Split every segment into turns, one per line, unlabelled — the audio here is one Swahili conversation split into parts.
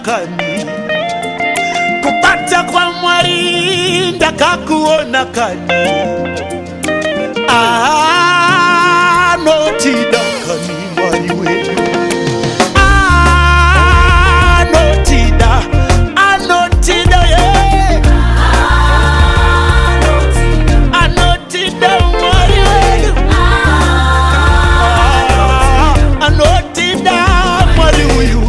kani kupata kwa mwari ndakakuona kani anotida kani mwari wewe anotida ye anotida mwari wewe anotida mwari huyu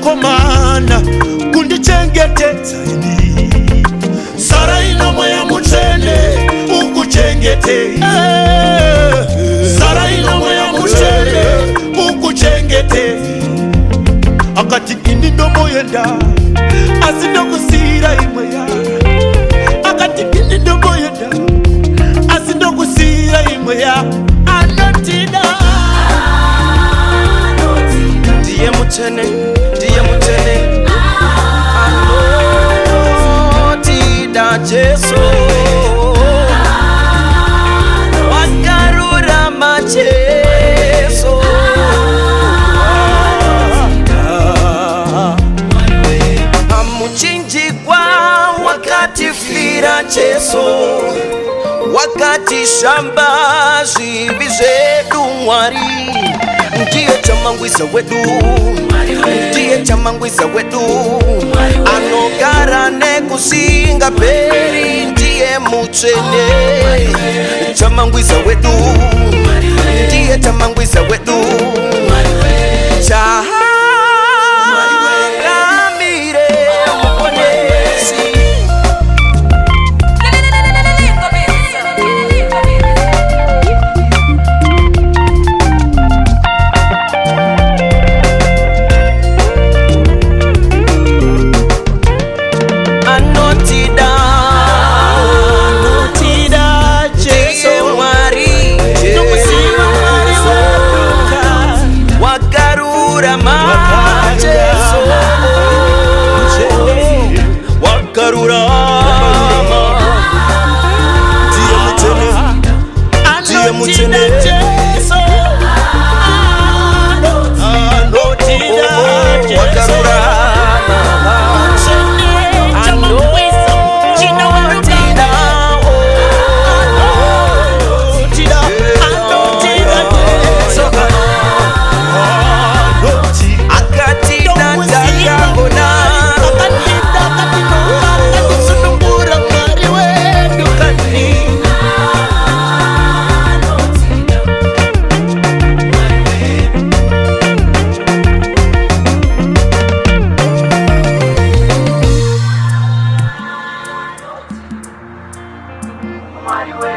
komana kundichengetedza ini Sara ino mweya mutende ukuchengete Sara ino mweya mutende ukuchengete akati ini ndomoyenda asi ndokusira imweya akati ini ndomoyenda asi ndokusira imweya anotida
ndiye mutene anotida Jesu wagarura macheso amuchinjikwa wakati fira cheso wakati shamba zvivi zvedu Mwari ndiye chamangwiza wedu ndiye chamangwiza wedu anogara nekusinga peri ndiye mutsvene chamangwiza wedu ndiye chamangwiza wedu
Mwari wewe